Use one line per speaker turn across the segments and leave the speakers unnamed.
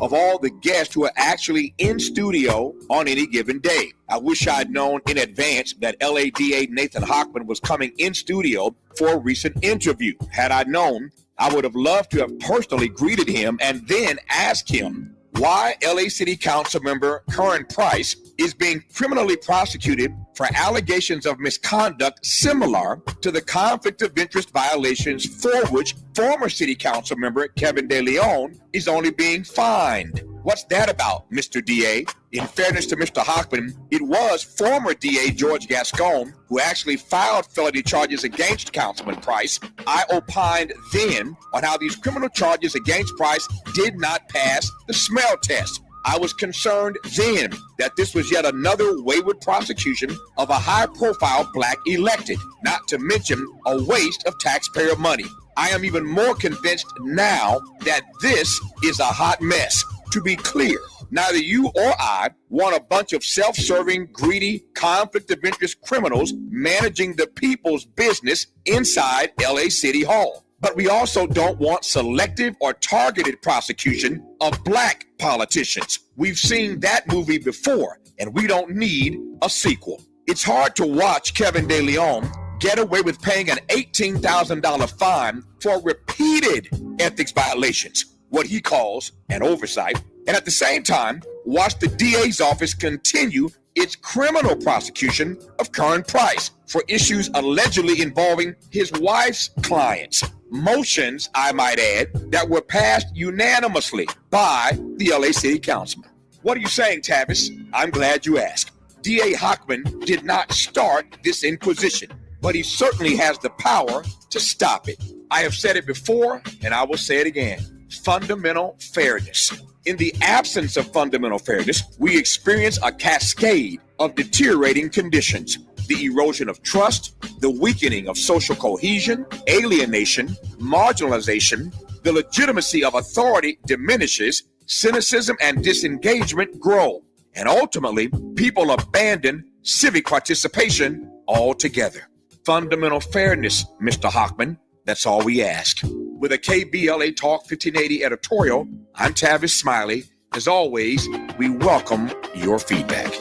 of all the guests who are actually in studio on any given day. I wish I'd known in advance that LADA Nathan Hochman was coming in studio for a recent interview. Had I known, I would have loved to have personally greeted him and then asked him why LA City Council member Curran Price is being criminally prosecuted for allegations of misconduct similar to the conflict of interest violations for which former City Council member Kevin De Leon is only being fined. What's that about, Mr. DA? In fairness to Mr. Hochman, it was former DA George Gascon who actually filed felony charges against Councilman Price. I opined then on how these criminal charges against Price did not pass the smell test. I was concerned then that this was yet another wayward prosecution of a high-profile black elected, not to mention a waste of taxpayer money. I am even more convinced now that this is a hot mess. To be clear, neither you or I want a bunch of self-serving, greedy, conflict of interest criminals managing the people's business inside LA City Hall. But we also don't want selective or targeted prosecution of black politicians. We've seen that movie before, and we don't need a sequel. It's hard to watch Kevin De Leon get away with paying an $18,000 fine for repeated ethics violations, what he calls an oversight, and at the same time, watch the DA's office continue its criminal prosecution of Curran Price for issues allegedly involving his wife's clients. Motions, I might add, that were passed unanimously by the LA City Councilman. What are you saying, Tavis? I'm glad you asked. DA Hochman did not start this inquisition, but he certainly has the power to stop it. I have said it before, and I will say it again. Fundamental fairness. In the absence of fundamental fairness, we experience a cascade of deteriorating conditions. The erosion of trust, the weakening of social cohesion, alienation, marginalization, the legitimacy of authority diminishes, cynicism and disengagement grow, and ultimately, people abandon civic participation altogether. Fundamental fairness, Mr. Hochman, that's all we ask. With a KBLA Talk 1580 editorial, I'm Tavis Smiley. As always, we welcome your feedback.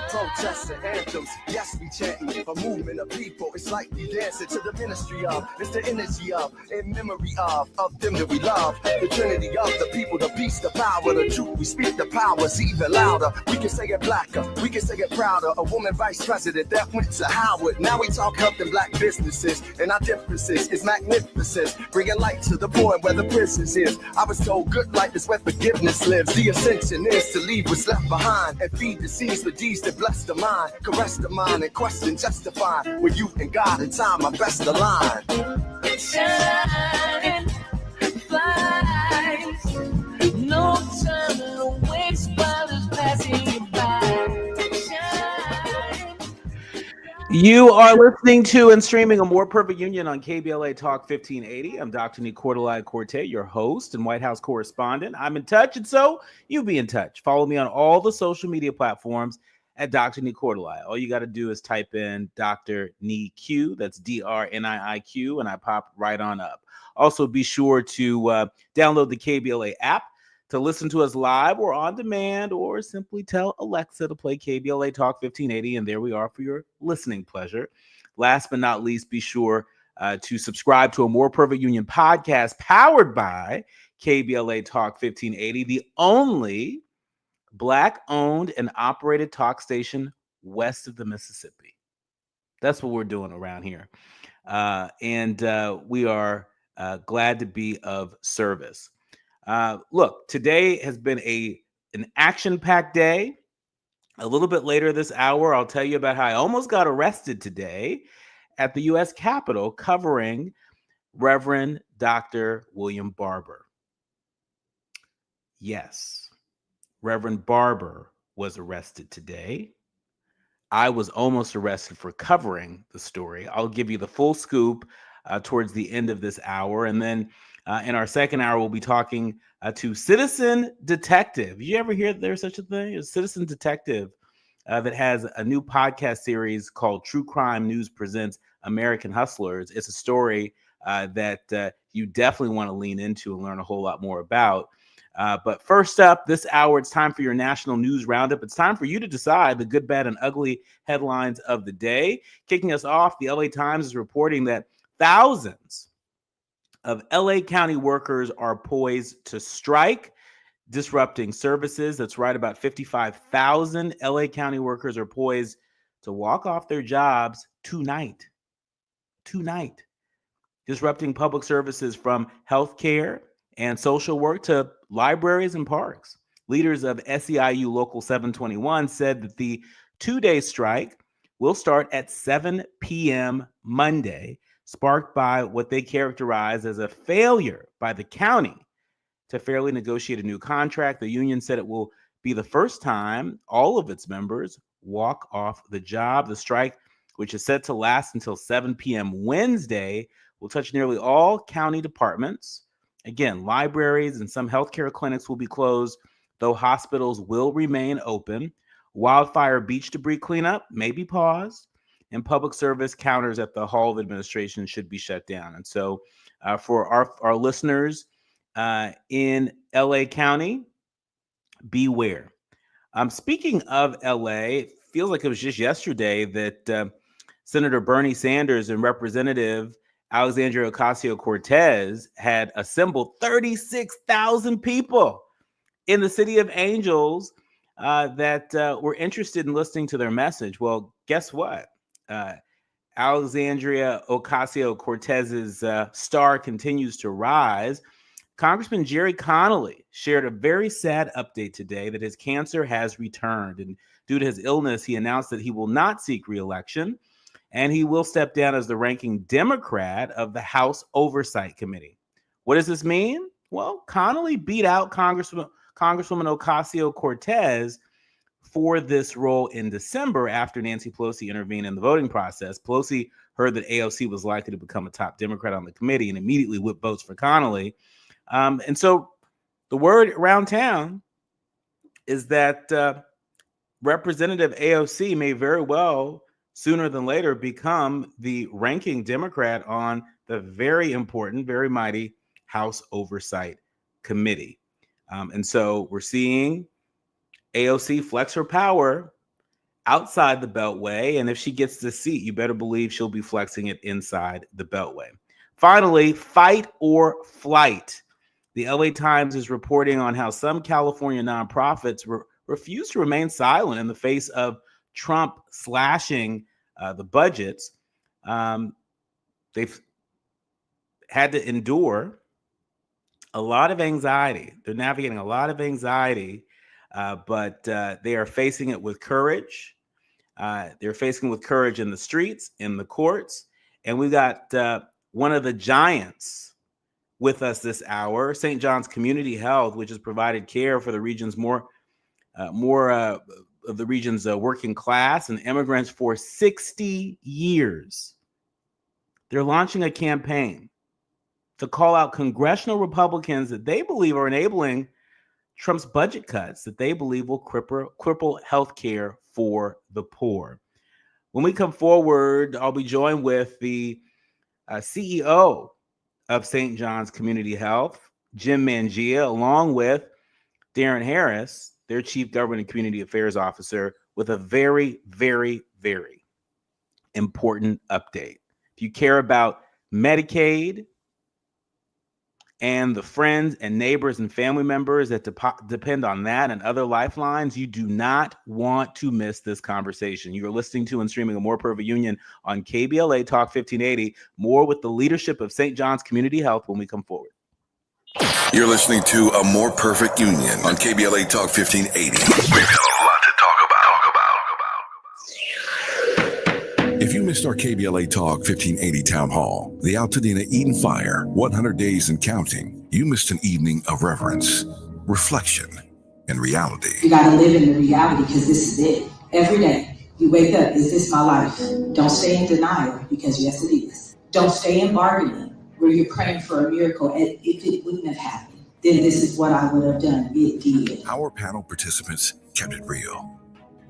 Protests and anthems, yes, we chanting a movement of people. It's like we dancing to the ministry of, it's the energy of, in memory of them that we love. The trinity of the people, the peace, the power, the truth. We speak the powers even louder. We can say it blacker, we can say it prouder. A woman vice president that went to Howard. Now we talk helping black businesses, and our differences is magnificent. Bringing light to the point where the prisons is. I was told good life is where forgiveness lives. The ascension is to leave what's left behind and feed the seeds with deeds that bless the mind, caress the mind, and question justify. With you and God and time, our best align.
Shining flies, no time to waste while it's passing you by. Shine.
You are listening to and streaming A More Perfect Union on KBLA Talk 1580. I'm Dr. Nii-Quartelai Quartey, your host and White House correspondent. I'm in touch, and so you be in touch. Follow me on all the social media platforms at Dr. Nii-Quartelai. All you got to do is type in Dr. Nii-Q, that's DRNIIQ, and I pop right on up. Also, be sure to download the KBLA app to listen to us live or on demand, or simply tell Alexa to play KBLA Talk 1580, and there we are for your listening pleasure. Last but not least, be sure to subscribe to A More Perfect Union podcast powered by KBLA Talk 1580, the only Black-owned and operated talk station west of the Mississippi. That's what we're doing around here. And we are glad to be of service. Look, today has been an action-packed day. A little bit later this hour, I'll tell you about how I almost got arrested today at the U.S. Capitol covering Reverend Dr. William Barber. Yes, Reverend Barber was arrested today. I was almost arrested for covering the story. I'll give you the full scoop towards the end of this hour. And then in our second hour, we'll be talking to Citizen Detective. Did you ever hear there's such a thing? A Citizen Detective that has a new podcast series called True Crime News Presents American Hustlers. It's a story that you definitely want to lean into and learn a whole lot more about. But first up, this hour, it's time for your national news roundup. It's time for you to decide the good, bad, and ugly headlines of the day. Kicking us off, the LA Times is reporting that thousands of LA County workers are poised to strike, disrupting services. That's right, about 55,000 LA County workers are poised to walk off their jobs tonight, disrupting public services from healthcare and social work to libraries and parks. Leaders of SEIU Local 721 said that the two-day strike will start at 7 p.m. Monday, sparked by what they characterize as a failure by the county to fairly negotiate a new contract. The union said it will be the first time all of its members walk off the job. The strike, which is set to last until 7 p.m. Wednesday, will touch nearly all county departments. Again, libraries and some healthcare clinics will be closed, though hospitals will remain open. Wildfire beach debris cleanup may be paused, and public service counters at the Hall of Administration should be shut down. And so for our listeners in LA County, beware. Speaking of LA, it feels like it was just yesterday that Senator Bernie Sanders and Representative Alexandria Ocasio-Cortez had assembled 36,000 people in the City of Angels that were interested in listening to their message. Well, guess what? Alexandria Ocasio-Cortez's star continues to rise. Congressman Jerry Connolly shared a very sad update today that his cancer has returned. And due to his illness, he announced that he will not seek re-election, and he will step down as the ranking Democrat of the House Oversight Committee. What does this mean? Well, Connolly beat out Congresswoman Ocasio-Cortez for this role in December after Nancy Pelosi intervened in the voting process. Pelosi heard that AOC was likely to become a top Democrat on the committee and immediately whipped votes for Connolly. And so the word around town is that Representative AOC may very well sooner than later become the ranking Democrat on the very important, very mighty House Oversight Committee. And so we're seeing AOC flex her power outside the Beltway. And if she gets the seat, you better believe she'll be flexing it inside the Beltway. Finally, fight or flight. The LA Times is reporting on how some California nonprofits refuse to remain silent in the face of Trump slashing the budgets. They've had to endure a lot of anxiety. They're navigating a lot of anxiety, but they are facing it with courage. They're facing it with courage in the streets, in the courts. And we've got one of the giants with us this hour, St. John's Community Health, which has provided care for the region's more of the region's working class and immigrants for 60 years. They're launching a campaign to call out congressional Republicans that they believe are enabling Trump's budget cuts that they believe will cripple health care for the poor. When we come forward, I'll be joined with the CEO of St. John's Community Health, Jim Mangia, along with Darren Harris, their Chief Government and Community Affairs Officer, with a very, very, very important update. If you care about Medicaid and the friends and neighbors and family members that depend on that and other lifelines, you do not want to miss this conversation. You are listening to and streaming a More Perfect Union on KBLA Talk 1580. More with the leadership of St. John's Community Health when we come forward.
You're listening to A More Perfect Union on KBLA Talk 1580. We've got a lot to talk about. If you missed our KBLA Talk 1580 Town Hall, the Altadena Eden Fire, 100 Days and Counting. You missed an evening of reverence, reflection, and reality.
You gotta live in the reality because this is it. Every day you wake up, is this my life? Don't stay in denial because yes it is. Don't stay in bargaining where you're praying for a miracle. And if it wouldn't have happened, then this is what I would have done. It did.
Our panel participants kept it real.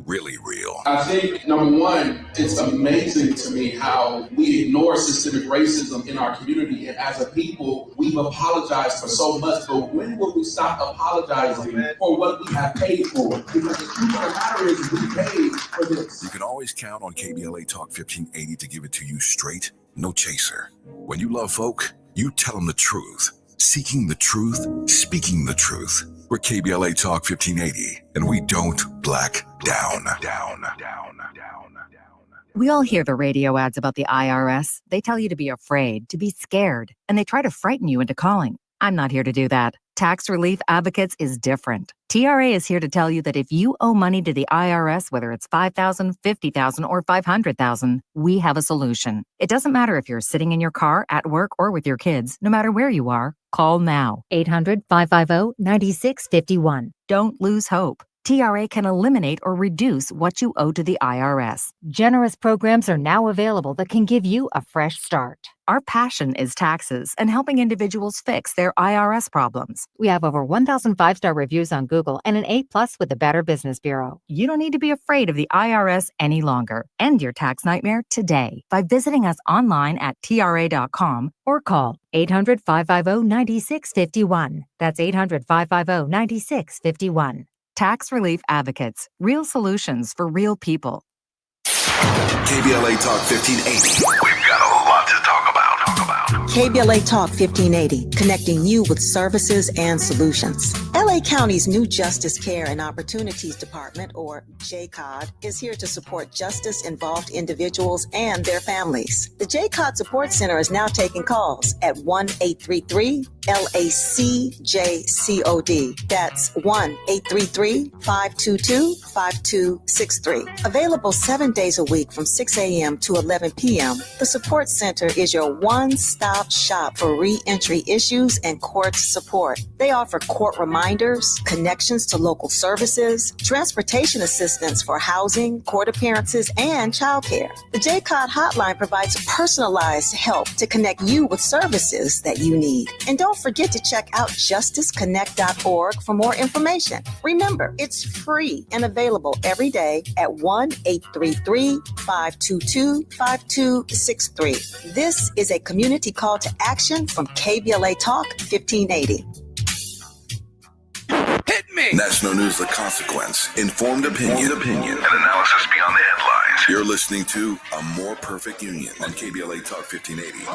Really real.
I think, number one, it's amazing to me how we ignore systemic racism in our community. And as a people, we've apologized for so much. But when will we stop apologizing for what we have paid for? Because the truth of the matter is we paid for this.
You can always count on KBLA Talk 1580 to give it to you straight, no chaser. When you love folk, you tell them the truth. Seeking the truth, speaking the truth. We're KBLA Talk 1580, and we don't black down.
We all hear the radio ads about the IRS. They tell you to be afraid, to be scared, and they try to frighten you into calling. I'm not here to do that. Tax Relief Advocates is different. TRA is here to tell you that if you owe money to the IRS, whether it's $5,000, $50,000, or $500,000, we have a solution. It doesn't matter if you're sitting in your car, at work, or with your kids. No matter where you are, call now. 800-550-9651. Don't lose hope. TRA can eliminate or reduce what you owe to the IRS. Generous programs are now available that can give you a fresh start. Our passion is taxes and helping individuals fix their IRS problems. We have over 1,000 5-star reviews on Google and an A+ with the Better Business Bureau. You don't need to be afraid of the IRS any longer. End your tax nightmare today by visiting us online at TRA.com or call 800-550-9651. That's 800-550-9651. Tax Relief Advocates. Real solutions for real people.
KBLA Talk 1580. We've got a lot to talk about.
KBLA Talk 1580, connecting you with services and solutions. LA County's new Justice Care and Opportunities Department, or JCOD, is here to support justice-involved individuals and their families. The JCOD Support Center is now taking calls at 1-833-LACJCOD. That's 1-833-522-5263. Available 7 days a week from 6 a.m. to 11 p.m., the Support Center is your one-stop shop for re-entry issues and court support. They offer court reminders, connections to local services, transportation assistance for housing, court appearances, and childcare. The JCOD hotline provides personalized help to connect you with services that you need. And don't forget to check out justiceconnect.org for more information. Remember, it's free and available every day at 1-833-522-5263. This is a community call to action from KBLA Talk 1580.
Hit me! National news, the consequence, informed opinion, and analysis beyond the headlines. You're listening to A More Perfect Union on KBLA Talk 1580.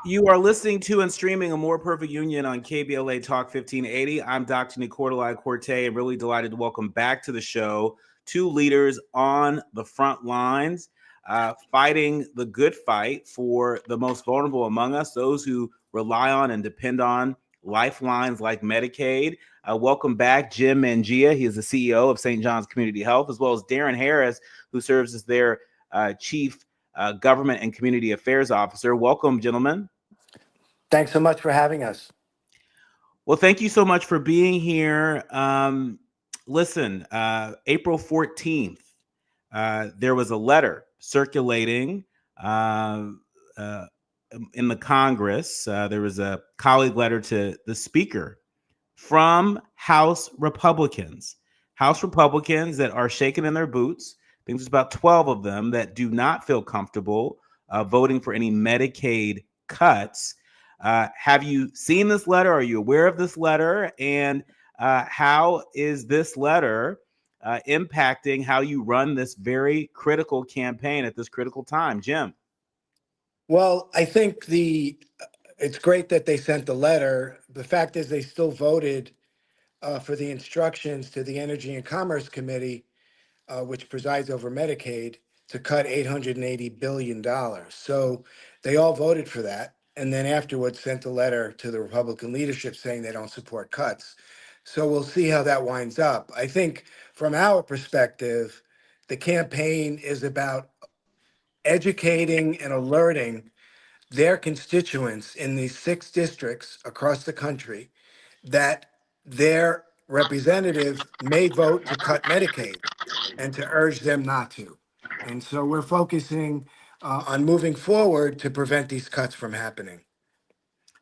You are listening to and streaming A More Perfect Union on KBLA Talk 1580. I'm Dr. Nii-Quartelai Quartey, and really delighted to welcome back to the show two leaders on the front lines, fighting the good fight for the most vulnerable among us, those who rely on and depend on lifelines like Medicaid. Welcome back, Jim Mangia. He is the CEO of St. John's Community Health, as well as Darren Harris, who serves as their Chief Government and Community Affairs Officer. Welcome, gentlemen.
Thanks so much for having us.
Well, thank you so much for being here. Listen, April 14th, there was a letter circulating in the Congress. There was a colleague letter to the Speaker from House Republicans that are shaking in their boots. I think there's about 12 of them that do not feel comfortable voting for any Medicaid cuts. Have you seen this letter? Are you aware of this letter? And how is this letter impacting how you run this very critical campaign at this critical time? Jim?
Well, I think it's great that they sent the letter. The fact is they still voted for the instructions to the Energy and Commerce Committee, which presides over Medicaid, to cut $880 billion. So they all voted for that, and then afterwards sent a letter to the Republican leadership saying they don't support cuts. So we'll see how that winds up. I think from our perspective, the campaign is about educating and alerting their constituents in these 6 districts across the country that their representative may vote to cut Medicaid and to urge them not to. And so we're focusing on moving forward to prevent these cuts from happening.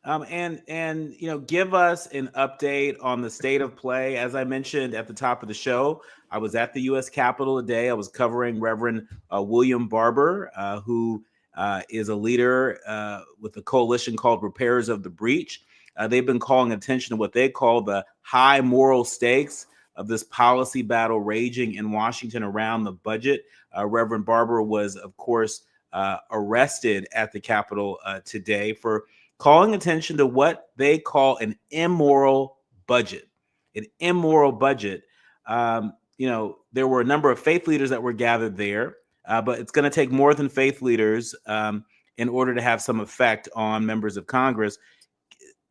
And give us an update on the state of play. As I mentioned at the top of the show, I was at the U.S. Capitol today. I was covering Reverend William Barber, who is a leader with a coalition called Repairers of the Breach. They've been calling attention to what they call the high moral stakes of this policy battle raging in Washington around the budget. Reverend Barber was, of course, arrested at the Capitol today for calling attention to what they call an immoral budget. An immoral budget. There were a number of faith leaders that were gathered there, but it's going to take more than faith leaders in order to have some effect on members of Congress.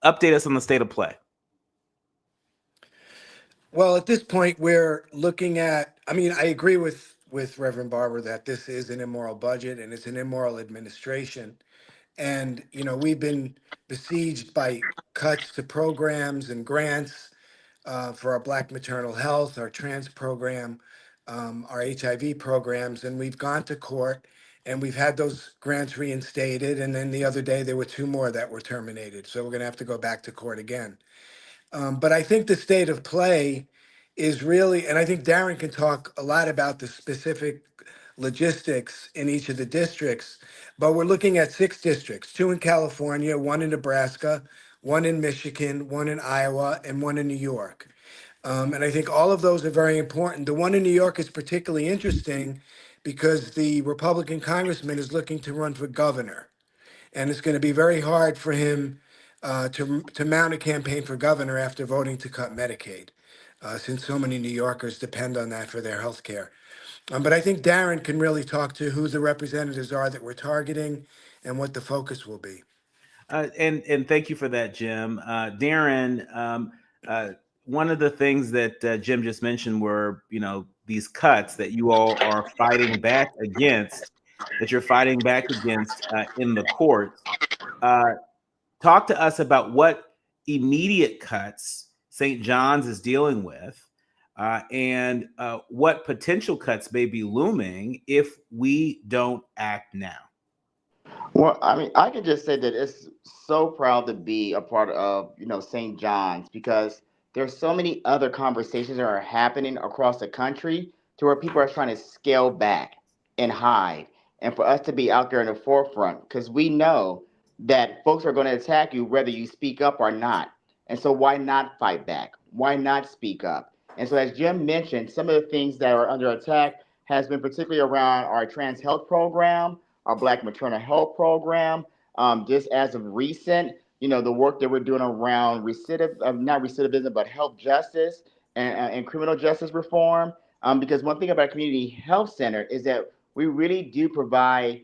Update us on the state of play.
Well, at this point, we're looking at, I agree with Reverend Barber that this is an immoral budget and it's an immoral administration. And, we've been besieged by cuts to programs and grants for our Black maternal health, our trans program, our HIV programs. And we've gone to court and we've had those grants reinstated. And then the other day, there were 2 more that were terminated. So we're going to have to go back to court again. But I think the state of play is really, and I think Darren can talk a lot about the specific logistics in each of the districts, but we're looking at 6 districts, 2 in California, 1 in Nebraska, 1 in Michigan, 1 in Iowa, and 1 in New York. And I think all of those are very important. The one in New York is particularly interesting because the Republican congressman is looking to run for governor. And it's going to be very hard for him to mount a campaign for governor after voting to cut Medicaid, since so many New Yorkers depend on that for their health care. But I think Darren can really talk to who the representatives are that we're targeting and what the focus will be.
And thank you for that, Jim. Darren, one of the things that Jim just mentioned were, these cuts that you all are fighting back against, in the courts. Talk to us about what immediate cuts St. John's is dealing with, and what potential cuts may be looming if we don't act now.
Well, I can just say that it's so proud to be a part of, St. John's, because there's so many other conversations that are happening across the country to where people are trying to scale back and hide. And for us to be out there in the forefront, because we know that folks are going to attack you whether you speak up or not. And so why not fight back? Why not speak up? And so as Jim mentioned, some of the things that are under attack has been particularly around our trans health program, our Black maternal health program. Just as of recent, the work that we're doing around not recidivism, but health justice and criminal justice reform. Because one thing about community health center is that we really do provide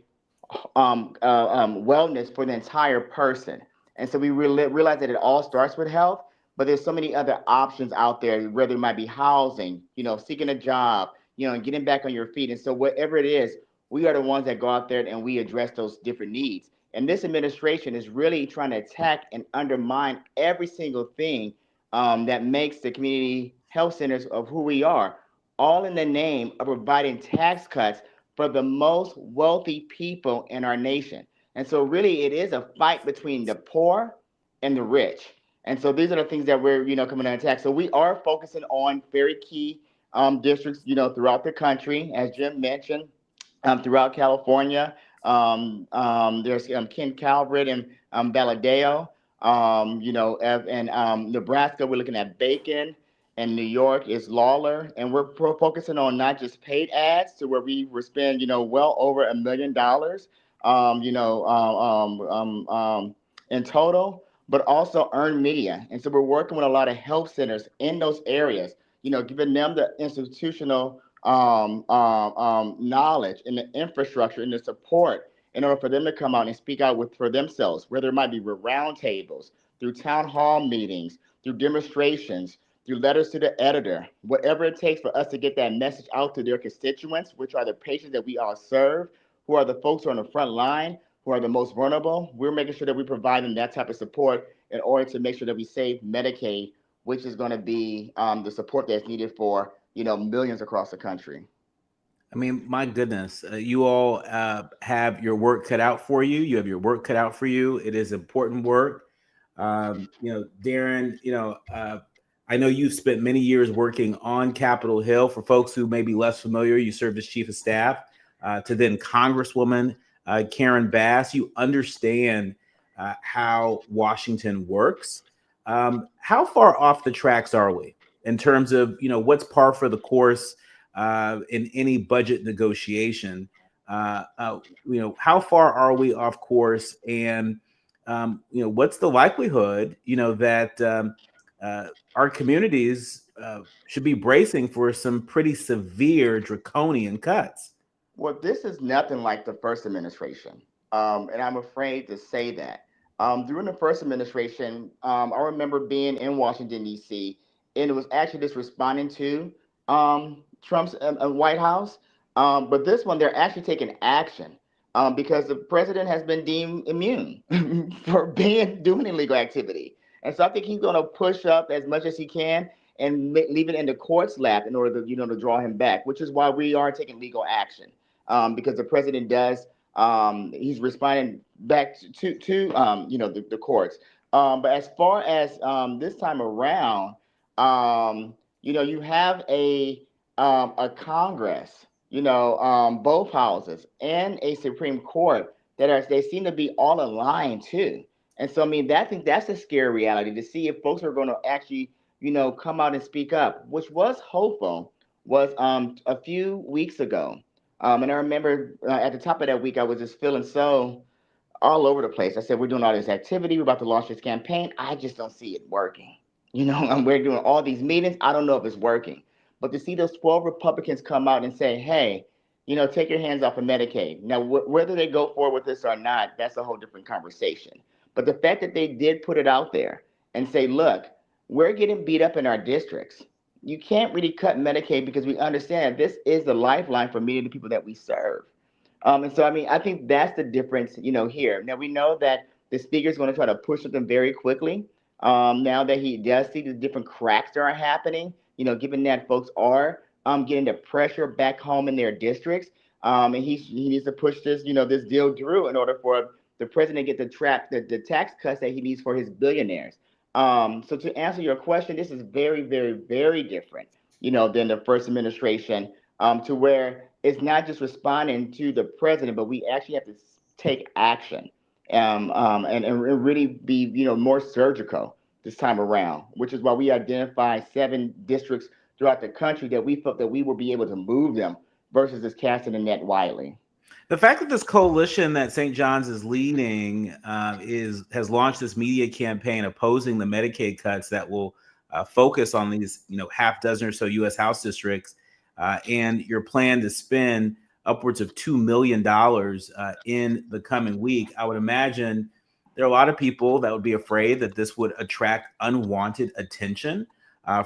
wellness for the entire person. And so we realize that it all starts with health, but there's so many other options out there, whether it might be housing, seeking a job, and getting back on your feet. And so whatever it is, we are the ones that go out there and we address those different needs. And this administration is really trying to attack and undermine every single thing that makes the community health centers of who we are, all in the name of providing tax cuts for the most wealthy people in our nation. And so really it is a fight between the poor and the rich. And so these are the things that we're, coming to attack. So we are focusing on very key districts, throughout the country, as Jim mentioned, throughout California. There's Ken Calvert and Valadeo, and Nebraska, we're looking at Bacon, and New York is Lawler. And we're focusing on not just paid ads to where we were spending, well over $1 million, in total, but also earned media. And so we're working with a lot of health centers in those areas, giving them the institutional knowledge and the infrastructure and the support in order for them to come out and speak out for themselves, whether it might be with roundtables, through town hall meetings, through demonstrations, through letters to the editor, whatever it takes for us to get that message out to their constituents, which are the patients that we all serve. who are the folks who are on the front line, who are the most vulnerable. We're making sure that we provide them that type of support in order to make sure that we save Medicaid, which is going to be the support that's needed for millions across the country.
I mean, my goodness, you all have your work cut out for you. You have your work cut out for you. It is important work. Darren, I know you've spent many years working on Capitol Hill. For folks who may be less familiar, you served as chief of staff to then Congresswoman Karen Bass. You understand how Washington works. How far off the tracks are we in terms of, what's par for the course in any budget negotiation? How far are we off course? And, what's the likelihood, that our communities should be bracing for some pretty severe draconian cuts?
Well, this is nothing like the first administration. And I'm afraid to say that. During the first administration, I remember being in Washington, D.C., and it was actually just responding to Trump's White House. But this one, they're actually taking action because the president has been deemed immune for doing illegal activity. And so I think he's going to push up as much as he can and leave it in the court's lap in order to, to draw him back, which is why we are taking legal action. Because the president does, he's responding back to the courts. But as far as this time around, you have a Congress, both houses and a Supreme Court they seem to be all aligned too. And so, I mean, I think that's a scary reality to see if folks are going to actually, come out and speak up, which was hopeful, was a few weeks ago. And I remember at the top of that week, I was just feeling so all over the place. I said, we're doing all this activity. We're about to launch this campaign. I just don't see it working. And we're doing all these meetings. I don't know if it's working. But to see those 12 Republicans come out and say, hey, take your hands off of Medicaid. Now, whether they go forward with this or not, that's a whole different conversation. But the fact that they did put it out there and say, look, we're getting beat up in our districts. You can't really cut Medicaid because we understand this is the lifeline for many of the people that we serve. And so, I mean, I think that's the difference, here. Now, we know that the speaker is going to try to push something very quickly. Now that he does see the different cracks that are happening, given that folks are getting the pressure back home in their districts. And he needs to push this, this deal through in order for the president to get the tax cuts that he needs for his billionaires. So to answer your question, this is very, very, very different, than the first administration, to where it's not just responding to the president, but we actually have to take action and really be, more surgical this time around, which is why we identified 7 districts throughout the country that we felt that we will be able to move them versus just casting the net widely.
The fact that this coalition that St. John's is leading has launched this media campaign opposing the Medicaid cuts that will focus on these, half dozen or so U.S. House districts, and your plan to spend upwards of $2 million in the coming week. I would imagine there are a lot of people that would be afraid that this would attract unwanted attention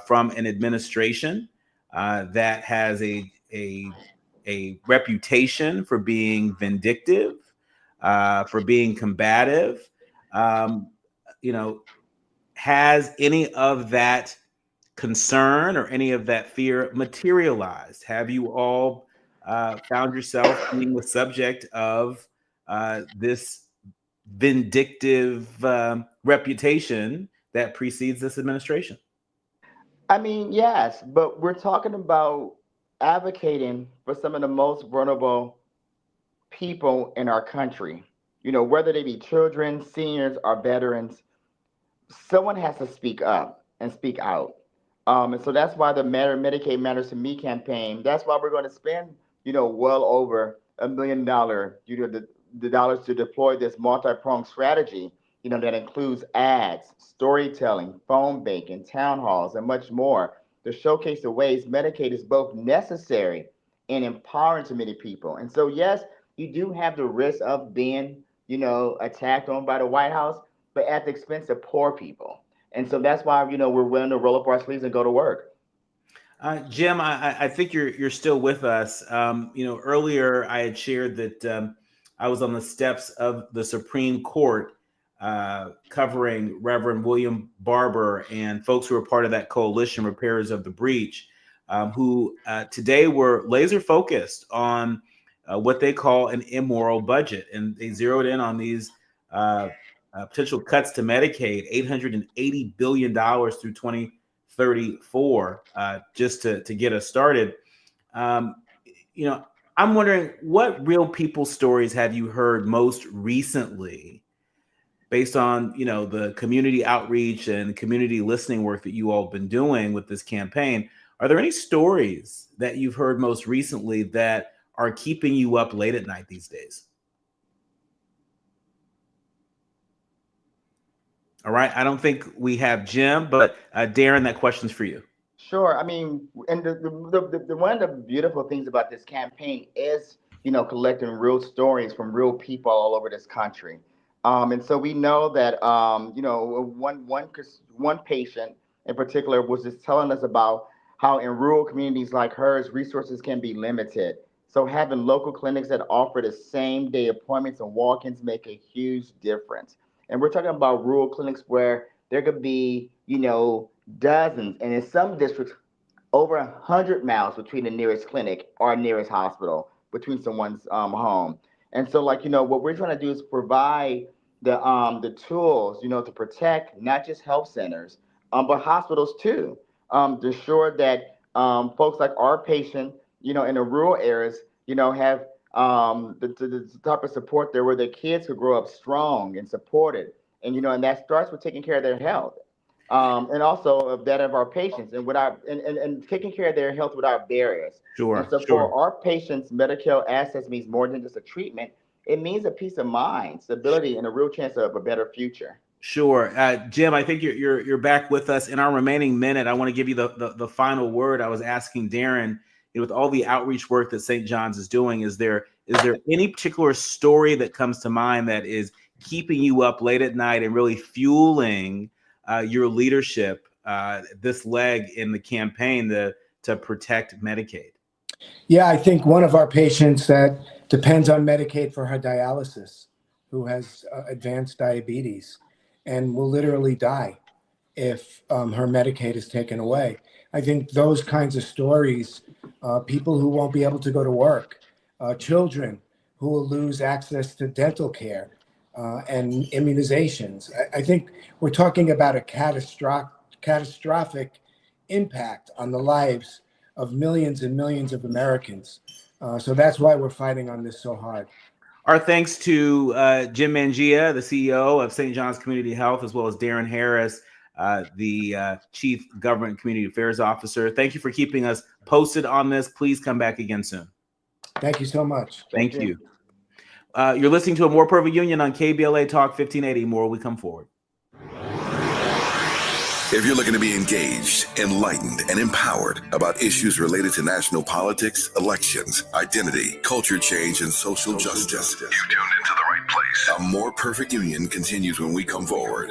from an administration that has a reputation for being vindictive, for being combative. Has any of that concern or any of that fear materialized? Have you all found yourself being the subject of this vindictive reputation that precedes this administration?
I mean, yes, but we're talking about advocating for some of the most vulnerable people in our country, whether they be children, seniors, or veterans. Someone has to speak up and speak out. And so that's why the Medicaid Matters to Me campaign, that's why we're going to spend, well over $1 million, the dollars to deploy this multi-pronged strategy, that includes ads, storytelling, phone banking, town halls, and much more to showcase the ways Medicaid is both necessary and empowering to many people. And so, yes, you do have the risk of being, attacked on by the White House, but at the expense of poor people. And so that's why, we're willing to roll up our sleeves and go to work.
Jim, I think you're still with us. Earlier I had shared that I was on the steps of the Supreme Court covering Reverend William Barber and folks who were part of that coalition, Repairers of the Breach, who today were laser focused on what they call an immoral budget. And they zeroed in on these potential cuts to Medicaid, $880 billion through 2034, just to get us started. I'm wondering, what real people stories have you heard most recently based on, the community outreach and community listening work that you all have been doing with this campaign? Are there any stories that you've heard most recently that are keeping you up late at night these days? All right. I don't think we have Jim, but Darren, that question's for you.
Sure. I mean, and the one of the beautiful things about this campaign is, collecting real stories from real people all over this country. And so we know that, one patient in particular was just telling us about how in rural communities like hers, resources can be limited. So having local clinics that offer the same day appointments and walk-ins make a huge difference. And we're talking about rural clinics where there could be, dozens, and in some districts, over 100 miles between the nearest clinic or nearest hospital, between someone's home. And so, what we're trying to do is provide the tools, to protect not just health centers, but hospitals too, to ensure that folks like our patient, in the rural areas, have the type of support there where their kids could grow up strong and supported. And, and that starts with taking care of their health. And also of that of our patients, and and taking care of their health without barriers.
Sure.
And so for our patients, Medicare access means more than just a treatment. It means a peace of mind, stability, and a real chance of a better future.
Sure. Jim, I think you're back with us. In our remaining minute, I want to give you the final word. I was asking Darren, with all the outreach work that St. John's is doing, is there any particular story that comes to mind that is keeping you up late at night and really fueling your leadership, this leg in the campaign to protect Medicaid?
Yeah, I think one of our patients that depends on Medicaid for her dialysis, who has advanced diabetes and will literally die if her Medicaid is taken away. I think those kinds of stories, people who won't be able to go to work, children who will lose access to dental care and immunizations. I think we're talking about a catastrophic impact on the lives of millions and millions of Americans. So that's why we're fighting on this so hard.
Our thanks to Jim Mangia, the CEO of St. John's Community Health, as well as Darren Harris, the Chief Government Community Affairs Officer. Thank you for keeping us posted on this. Please come back again soon.
Thank you so much.
Thank you. You're listening to A More Perfect Union on KBLA Talk 1580. More we come forward.
If you're looking to be engaged, enlightened, and empowered about issues related to national politics, elections, identity, culture change, and social justice, you've tuned into the right place. A More Perfect Union continues when we come forward.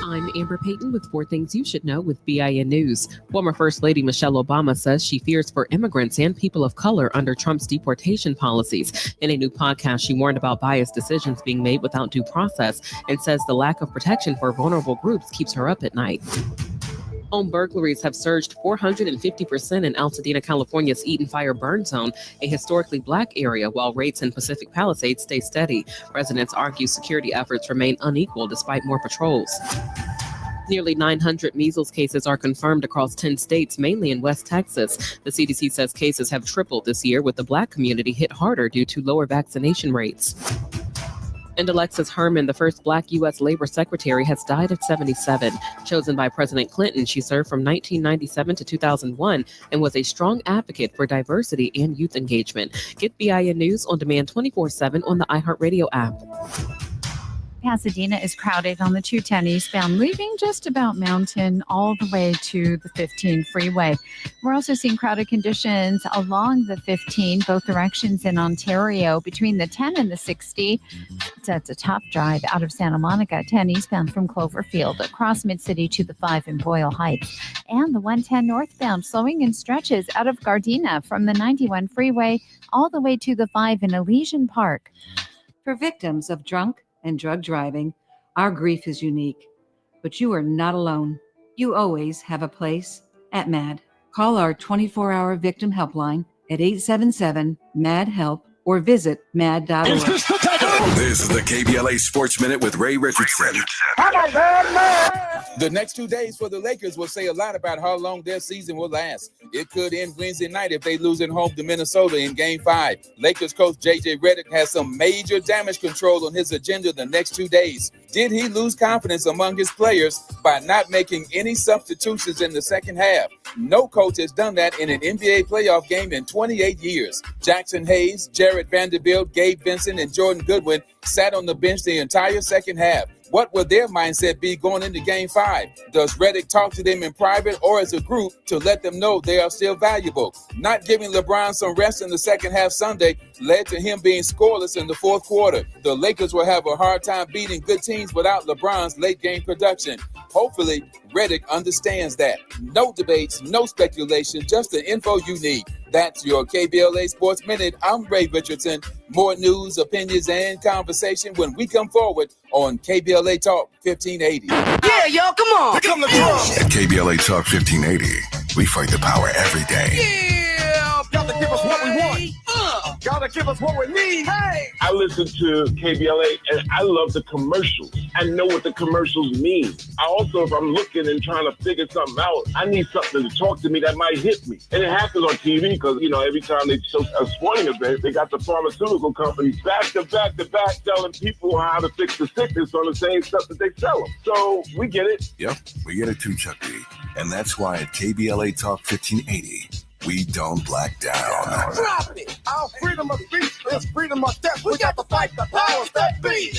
I'm Amber Payton with 4 Things You Should Know with BIN News. Former First Lady Michelle Obama says she fears for immigrants and people of color under Trump's deportation policies. In a new podcast, she warned about biased decisions being made without due process and says the lack of protection for vulnerable groups keeps her up at night. Home burglaries have surged 450% in Altadena, California's Eaton Fire Burn Zone, a historically Black area, while rates in Pacific Palisades stay steady. Residents argue security efforts remain unequal despite more patrols. Nearly 900 measles cases are confirmed across 10 states, mainly in West Texas. The CDC says cases have tripled this year, with the Black community hit harder due to lower vaccination rates. And Alexis Herman, the first Black U.S. Labor Secretary, has died at 77. Chosen by President Clinton, she served from 1997 to 2001 and was a strong advocate for diversity and youth engagement. Get BIN News on demand 24/7 on the iHeartRadio app.
Pasadena is crowded on the 210 eastbound, leaving just about Mountain all the way to the 15 freeway. We're also seeing crowded conditions along the 15, both directions in Ontario, between the 10 and the 60. It's a tough drive out of Santa Monica, 10 eastbound from Cloverfield, across Mid-City to the 5 in Boyle Heights. And the 110 northbound, slowing in stretches out of Gardena from the 91 freeway all the way to the 5 in Elysian Park.
For victims of drunk and drug driving, our grief is unique, but you are not alone. You always have a place at MAD. Call our 24-hour victim helpline at 877-MAD-HELP or visit mad.org.
This is the KBLA Sports Minute with Ray Richardson.
The next 2 days for the Lakers will say a lot about how long their season will last. It could end Wednesday night if they lose at home to Minnesota in Game 5. Lakers coach J.J. Redick has some major damage control on his agenda the next 2 days. Did he lose confidence among his players by not making any substitutions in the second half? No coach has done that in an NBA playoff game in 28 years. Jackson Hayes, Jared Vanderbilt, Gabe Vincent, and Jordan Goodwin sat on the bench the entire second half. What will their mindset be going into Game 5? Does Redick talk to them in private or as a group to let them know they are still valuable? Not giving LeBron some rest in the second half Sunday led to him being scoreless in the fourth quarter. The Lakers will have a hard time beating good teams without LeBron's late game production. Hopefully, Redick understands that. No debates, no speculation, just the info you need. That's your KBLA Sports Minute. I'm Ray Richardson. More news, opinions, and conversation when we come forward on KBLA Talk 1580.
Yeah, y'all, come on. Pick up the drums.
At KBLA Talk 1580, we fight the power every day.
Yeah, gotta give us what we want. Gotta give us what we need. Hey.
I listen to KBLA and I love the commercials. I know what the commercials mean. I also, if I'm looking and trying to figure something out, I need something to talk to me that might hit me. And it happens on TV because, you know, every time they show a sporting event, they got the pharmaceutical companies back to back telling people how to fix the sickness on the same stuff that they sell them. So we get it.
Yep, we get it too, Chuck D. And that's why at KBLA Talk 1580, we don't black down.
Drop it. Our freedom of speech is freedom of death. We got to fight the powers that be.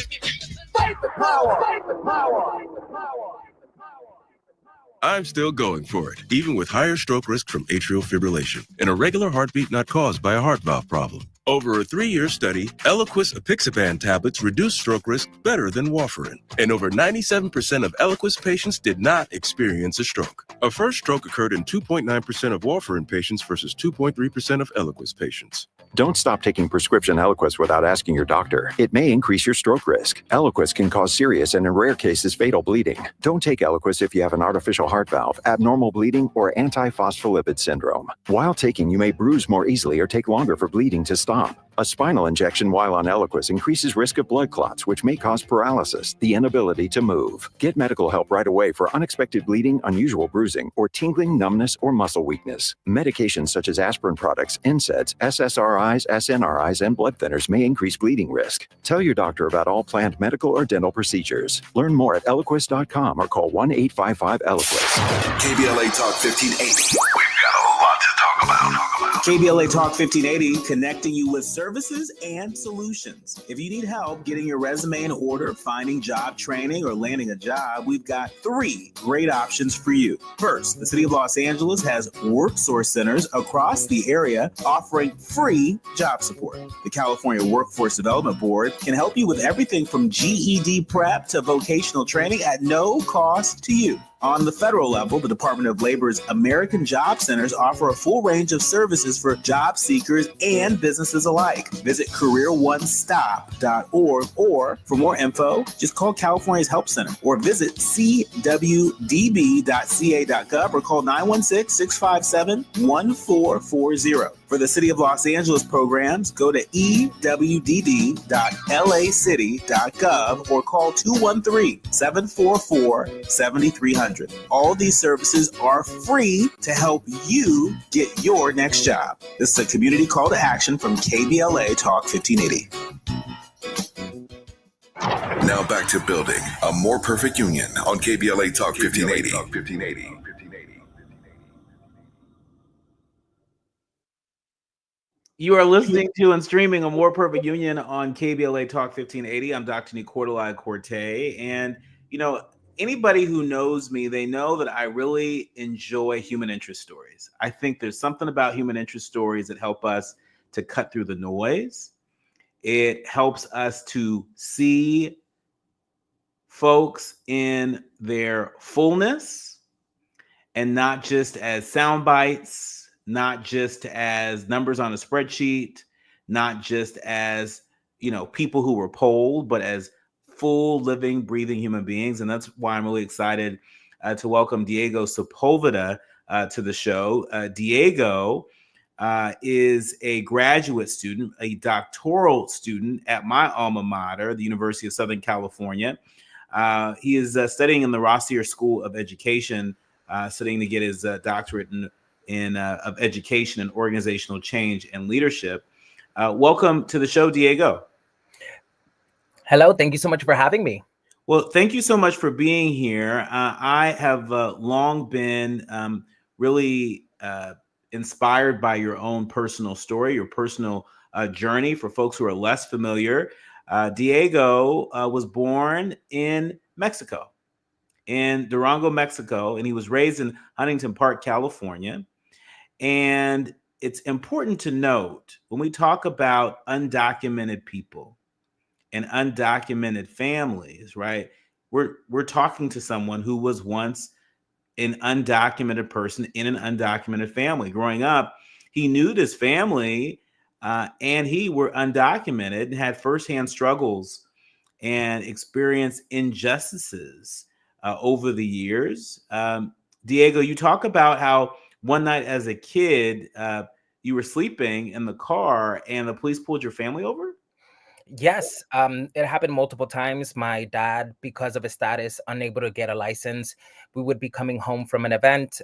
Fight the power. Fight the power.
I'm still going for it, even with higher stroke risk from atrial fibrillation, an irregular heartbeat not caused by a heart valve problem. Over a 3-year study, Eliquis apixaban tablets reduce stroke risk better than warfarin, and over 97% of Eliquis patients did not experience a stroke. A first stroke occurred in 2.9% of warfarin patients versus 2.3% of Eliquis patients.
Don't stop taking prescription Eliquis without asking your doctor. It may increase your stroke risk. Eliquis can cause serious and in rare cases fatal bleeding. Don't take Eliquis if you have an artificial heart valve, abnormal bleeding, or antiphospholipid syndrome. While taking, you may bruise more easily or take longer for bleeding to stop. A spinal injection while on Eliquis increases risk of blood clots, which may cause paralysis, the inability to move. Get medical help right away for unexpected bleeding, unusual bruising, or tingling, numbness, or muscle weakness. Medications such as aspirin products, NSAIDs, SSRIs, SNRIs, and blood thinners may increase bleeding risk. Tell your doctor about all planned medical or dental procedures. Learn more at Eliquis.com or call 1-855-ELIQUIS.
KBLA Talk 1580. We've got a lot to talk about.
KBLA Talk 1580, connecting you with services and solutions. If you need help getting your resume in order, finding job training, or landing a job, we've got 3 great options for you. First, the City of Los Angeles has WorkSource centers across the area offering free job support. The California Workforce Development Board can help you with everything from GED prep to vocational training at no cost to you. On the federal level, the Department of Labor's American Job Centers offer a full range of services for job seekers and businesses alike. Visit careeronestop.org, or for more info, just call California's Help Center or visit cwdb.ca.gov or call 916-657-1440. For the City of Los Angeles programs, go to ewdd.lacity.gov or call 213-744-7300. All these services are free to help you get your next job. This is a community call to action from KBLA Talk 1580.
Now back to building a more perfect union on KBLA Talk 1580.
You are listening to and streaming a More Perfect Union on KBLA Talk 1580. I'm Dr. Nii-Quartelai Quartey. And, you know, anybody who knows me, they know that I really enjoy human interest stories. I think there's something about human interest stories that help us to cut through the noise. It helps us to see folks in their fullness and not just as sound bites, not just as numbers on a spreadsheet, not just as, you know, people who were polled, but as full, living, breathing human beings. And that's why I'm really excited to welcome Diego Sepulveda to the show. Diego is a graduate student, a doctoral student at my alma mater, the University of Southern California. He is studying in the Rossier School of Education, studying to get his doctorate in of education and organizational change and leadership. Welcome to the show, Diego.
Hello, thank you so much for having me.
Well, thank you so much for being here. I have long been really inspired by your own personal story, your personal journey. For folks who are less familiar, Diego was born in Mexico, in Durango, Mexico, and he was raised in Huntington Park, California. And it's important to note when we talk about undocumented people and undocumented families, right? We're talking to someone who was once an undocumented person in an undocumented family. Growing up, he knew this family and he were undocumented and had firsthand struggles and experienced injustices over the years. Diego, you talk about how one night as a kid, you were sleeping in the car and the police pulled your family over?
Yes, it happened multiple times. My dad, because of his status, unable to get a license, we would be coming home from an event.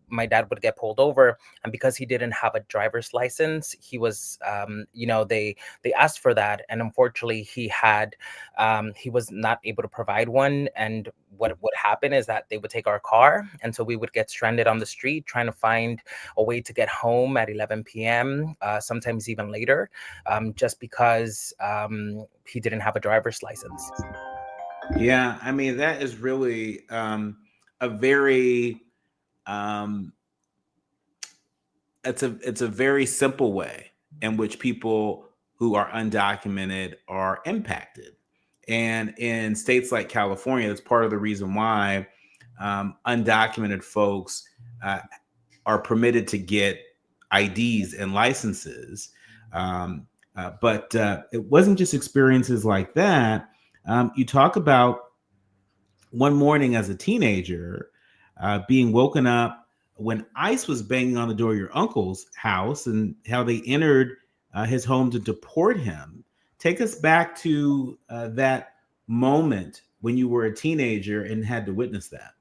My dad would get pulled over, and because he didn't have a driver's license, he was, they asked for that, and unfortunately, he was not able to provide one. And what would happen is that they would take our car, and so we would get stranded on the street trying to find a way to get home at 11 p.m. Sometimes even later, just because he didn't have a driver's license.
Yeah, I mean that is really a very it's a very simple way in which people who are undocumented are impacted. And in states like California, that's part of the reason why undocumented folks are permitted to get IDs and licenses. But it wasn't just experiences like that. You talk about one morning as a teenager being woken up when ICE was banging on the door of your uncle's house and how they entered his home to deport him. Take us back to that moment when you were a teenager and had to witness that.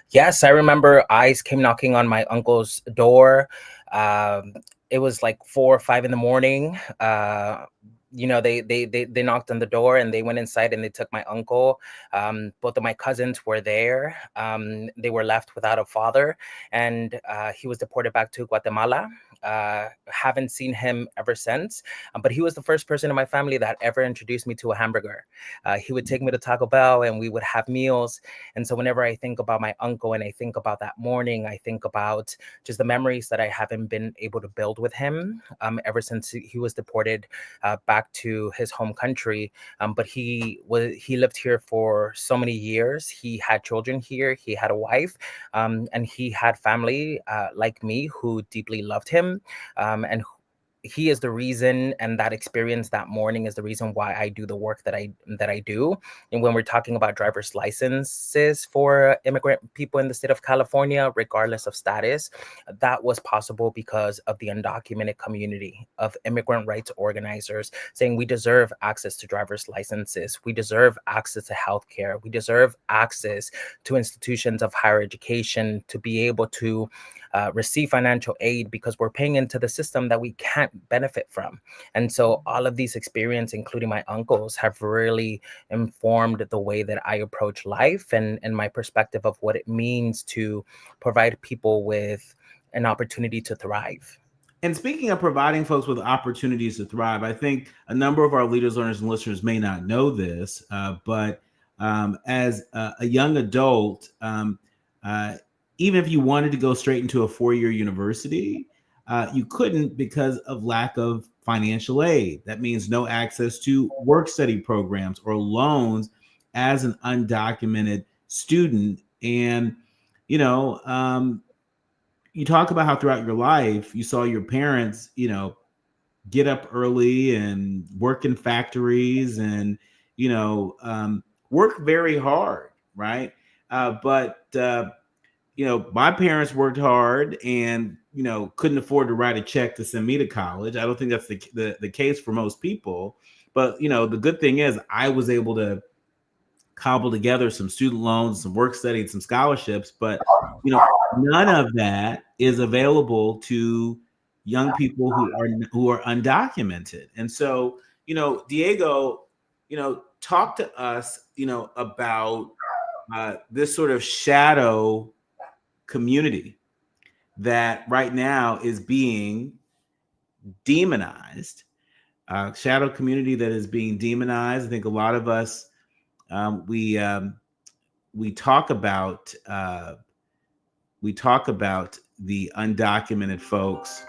Yes, I remember ICE came knocking on my uncle's door. It was like 4 or 5 in the morning. They knocked on the door and they went inside and they took my uncle. Both of my cousins were there. They were left without a father, and he was deported back to Guatemala. Haven't seen him ever since, but he was the first person in my family that ever introduced me to a hamburger. He would take me to Taco Bell and we would have meals. And so whenever I think about my uncle and I think about that morning, I think about just the memories that I haven't been able to build with him ever since he was deported back to his home country. But he lived here for so many years. He had children here. He had a wife, and he had family like me who deeply loved him. And he is the reason, and that experience that morning is the reason why I do the work that I do. And when we're talking about driver's licenses for immigrant people in the state of California, regardless of status, that was possible because of the undocumented community of immigrant rights organizers saying we deserve access to driver's licenses, we deserve access to healthcare, we deserve access to institutions of higher education, to be able to receive financial aid because we're paying into the system that we can't benefit from. And so all of these experiences, including my uncles, have really informed the way that I approach life and my perspective of what it means to provide people with an opportunity to thrive.
And speaking of providing folks with opportunities to thrive, I think a number of our leaders, learners, and listeners may not know this, but as a young adult, even if you wanted to go straight into a four-year university, you couldn't because of lack of financial aid. That means no access to work study programs or loans as an undocumented student. And, you know, you talk about how throughout your life you saw your parents, get up early and work in factories and, work very hard, right? But my parents worked hard and, couldn't afford to write a check to send me to college. I don't think that's the case for most people. But, the good thing is I was able to cobble together some student loans, some work study, and some scholarships. But, none of that is available to young people who are undocumented. And so, Diego, talk to us, about this sort of shadow community that right now is being demonized. Shadow community that is being demonized. I think a lot of us we talk about the undocumented folks.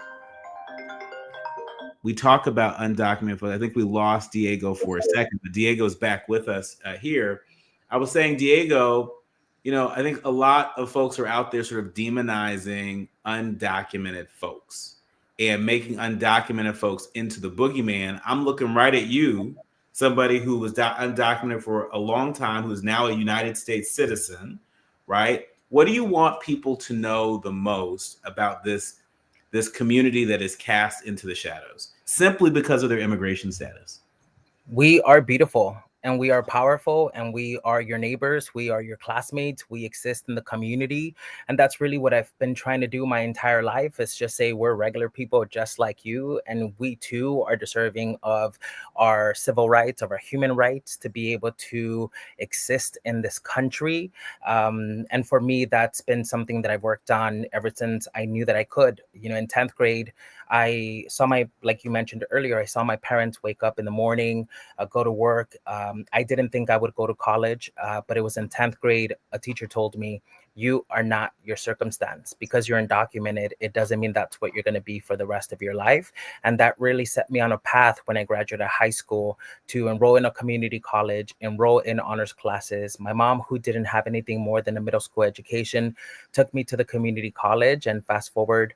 We talk about undocumented folks. I think we lost Diego for a second, but Diego's back with us here. I was saying, Diego, I think a lot of folks are out there sort of demonizing undocumented folks and making undocumented folks into the boogeyman. I'm looking right at you, somebody who was undocumented for a long time, who is now a United States citizen, right? What do you want people to know the most about this community that is cast into the shadows simply because of their immigration status?
We are beautiful and we are powerful and we are your neighbors. We are your classmates. We exist in the community. And that's really what I've been trying to do my entire life, is just say we're regular people just like you. And we too are deserving of our civil rights, of our human rights, to be able to exist in this country. And for me, that's been something that I've worked on ever since I knew that I could. In 10th grade, I saw like you mentioned earlier, I saw my parents wake up in the morning, go to work. I didn't think I would go to college, but it was in 10th grade. A teacher told me, you are not your circumstance. Because you're undocumented, it doesn't mean that's what you're going to be for the rest of your life. And that really set me on a path when I graduated high school to enroll in a community college, enroll in honors classes. My mom, who didn't have anything more than a middle school education, took me to the community college. And fast forward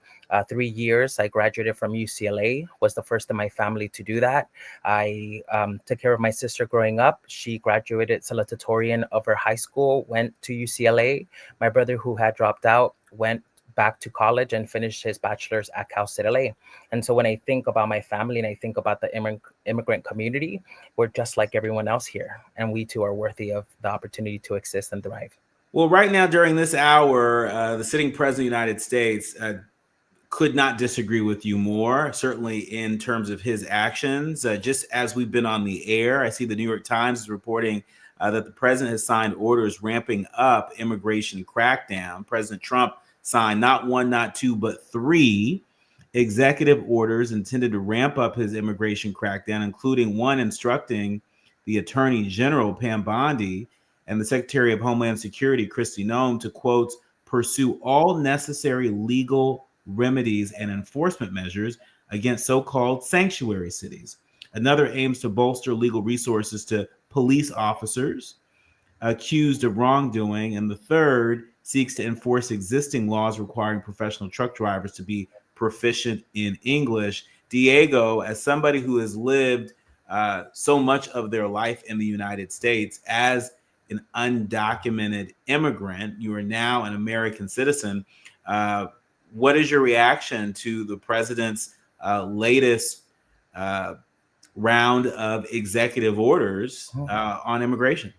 3 years, I graduated from UCLA, was the first in my family to do that. I took care of my sister growing up. She graduated salutatorian of her high school, went to UCLA. My brother, who had dropped out, went back to college and finished his bachelor's at Cal State LA. And so when I think about my family and I think about the immigrant community, we're just like everyone else here. And we too are worthy of the opportunity to exist and thrive.
Well, right now during this hour, the sitting president of the United States could not disagree with you more, certainly in terms of his actions. Just as we've been on the air, I see the New York Times is reporting that the president has signed orders ramping up immigration crackdown. President Trump signed not one, not two, but 3 executive orders intended to ramp up his immigration crackdown, including one instructing the Attorney General, Pam Bondi, and the Secretary of Homeland Security, Kristi Noem, to, quote, pursue all necessary legal remedies and enforcement measures against so-called sanctuary cities. Another aims to bolster legal resources to police officers accused of wrongdoing, and the third seeks to enforce existing laws requiring professional truck drivers to be proficient in English. Diego, as somebody who has lived so much of their life in the United States as an undocumented immigrant, you are now an American citizen. What is your reaction to the president's latest round of executive orders on immigration?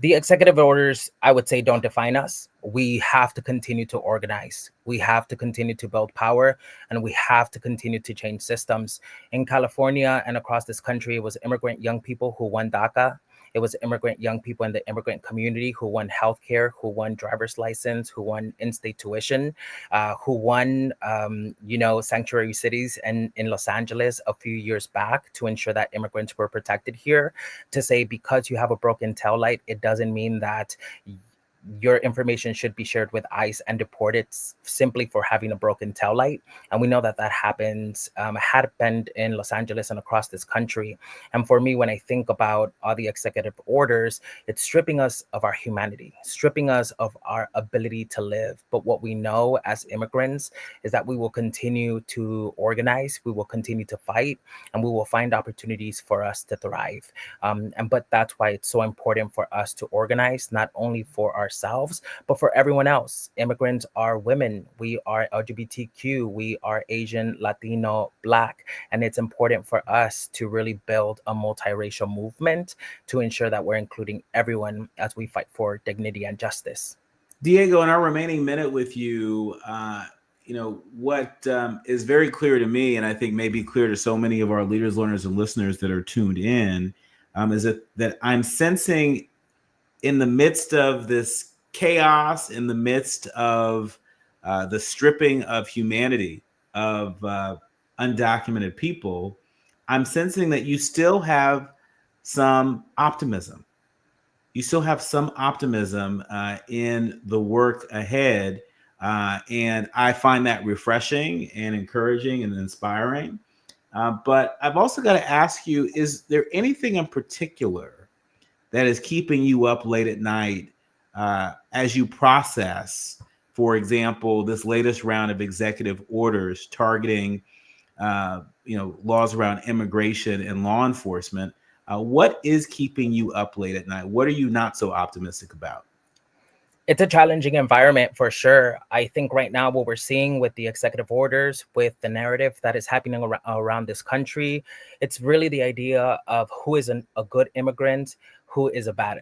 The executive orders, I would say, don't define us. We have to continue to organize. We have to continue to build power, and we have to continue to change systems. In California and across this country, it was immigrant young people who won DACA. It was immigrant young people in the immigrant community who won healthcare, who won driver's license, who won in-state tuition, who won, sanctuary cities and in Los Angeles a few years back to ensure that immigrants were protected here. To say because you have a broken tail light, it doesn't mean that your information should be shared with ICE and deported simply for having a broken tail light. And we know that that happens, happened in Los Angeles and across this country. And for me, when I think about all the executive orders, it's stripping us of our humanity, stripping us of our ability to live. But what we know as immigrants is that we will continue to organize, we will continue to fight, and we will find opportunities for us to thrive. But that's why it's so important for us to organize, not only for ourselves, but for everyone else. Immigrants are women, we are LGBTQ, we are Asian, Latino, Black, and it's important for us to really build a multiracial movement to ensure that we're including everyone as we fight for dignity and justice.
Diego, in our remaining minute with you, what is very clear to me, and I think may be clear to so many of our leaders, learners, and listeners that are tuned in, is that I'm sensing in the midst of this chaos, in the midst of the stripping of humanity of undocumented people, I'm sensing that you still have some optimism. You still have some optimism in the work ahead. And I find that refreshing and encouraging and inspiring. But I've also got to ask you, is there anything in particular that is keeping you up late at night as you process, for example, this latest round of executive orders targeting, laws around immigration and law enforcement? What is keeping you up late at night? What are you not so optimistic about?
It's a challenging environment for sure. I think right now what we're seeing with the executive orders, with the narrative that is happening around this country, it's really the idea of who is a good immigrant, who is a bad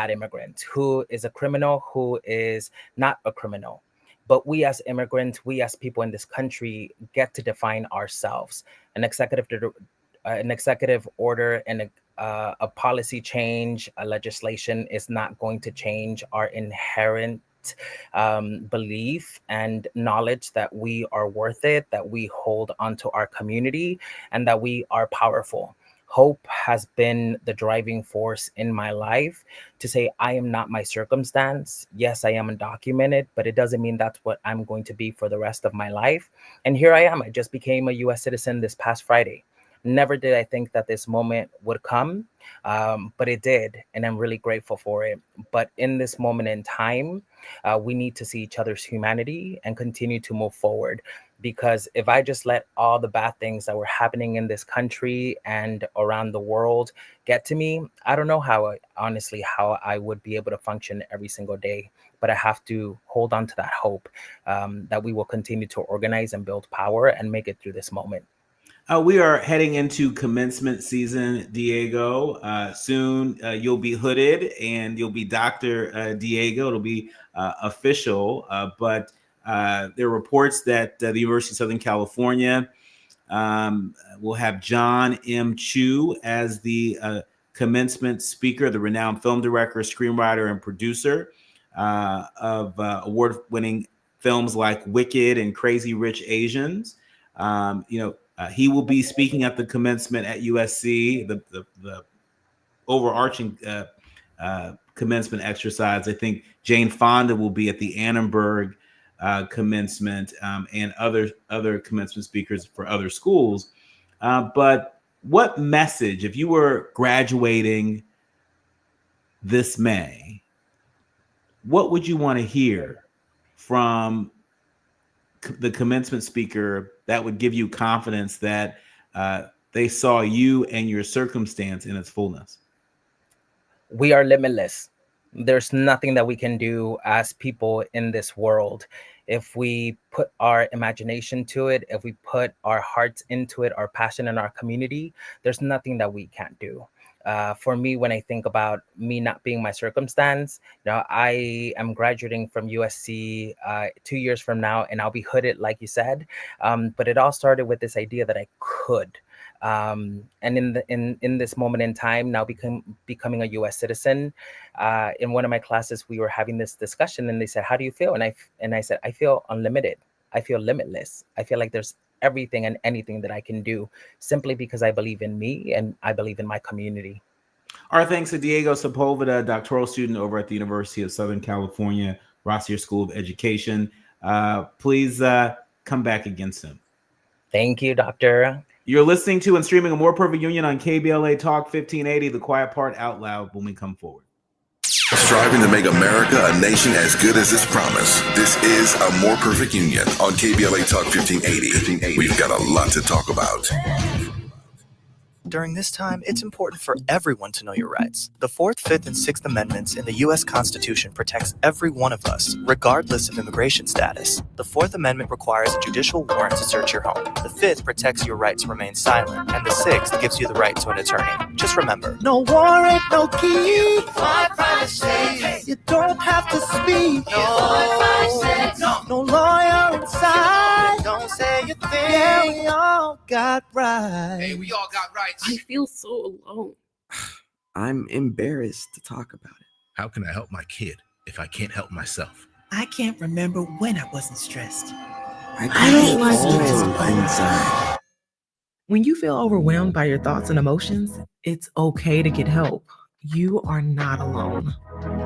immigrant, who is a criminal, who is not a criminal. But we as immigrants, we as people in this country get to define ourselves. An executive order and a policy change, a legislation is not going to change our inherent belief and knowledge that we are worth it, that we hold onto our community, and that we are powerful. Hope has been the driving force in my life to say, I am not my circumstance. Yes, I am undocumented, but it doesn't mean that's what I'm going to be for the rest of my life. And here I am. I just became a US citizen this past Friday. Never did I think that this moment would come, but it did, and I'm really grateful for it. But in this moment in time, we need to see each other's humanity and continue to move forward. Because if I just let all the bad things that were happening in this country and around the world get to me, I don't know how I would be able to function every single day. But I have to hold on to that hope that we will continue to organize and build power and make it through this moment.
We are heading into commencement season, Diego. Soon you'll be hooded and you'll be Dr. Diego. It'll be official. But there are reports that the University of Southern California will have John M. Chu as the commencement speaker, the renowned film director, screenwriter, and producer of award-winning films like Wicked and Crazy Rich Asians. He will be speaking at the commencement at USC, the overarching commencement exercise. I think Jane Fonda will be at the Annenberg commencement and other commencement speakers for other schools. But what message, if you were graduating this May, what would you want to hear from the commencement speaker that would give you confidence that they saw you and your circumstance in its fullness?
We are limitless. There's nothing that we can do as people in this world. If we put our imagination to it, if we put our hearts into it, our passion in our community, there's nothing that we can't do. For me, when I think about me not being my circumstance, I am graduating from USC 2 years from now, and I'll be hooded, like you said. But it all started with this idea that I could. And in this moment in time, now becoming a U.S. citizen, in one of my classes, we were having this discussion, and they said, "How do you feel?" And I said, "I feel unlimited. I feel limitless. I feel like there's everything and anything that I can do, simply because I believe in me and I believe in my community."
Our thanks to Diego Sepulveda, doctoral student over at the University of Southern California, Rossier School of Education. Please come back again soon.
Thank you, Doctor.
You're listening to and streaming A More Perfect Union on KBLA Talk 1580, The Quiet Part Out Loud, when we come forward.
Striving to make America a nation as good as its promise. This is A More Perfect Union on KBLA Talk 1580. We've got a lot to talk about.
During this time, it's important for everyone to know your rights. The 4th, 5th, and 6th Amendments in the U.S. Constitution protects every one of us, regardless of immigration status. The 4th Amendment requires a judicial warrant to search your home. The 5th protects your right to remain silent, and the 6th gives you the right to an attorney. Just remember,
No warrant, no key. My privacy. You don't have to speak. No lawyer inside. Don't say a thing. Yeah, we all got rights.
Hey, we all got rights.
I feel so alone.
I'm embarrassed to talk about it.
How can I help my kid if I can't help myself?
I can't remember when I wasn't stressed.
I don't like it inside.
When you feel overwhelmed by your thoughts and emotions, it's okay to get help. You are not alone.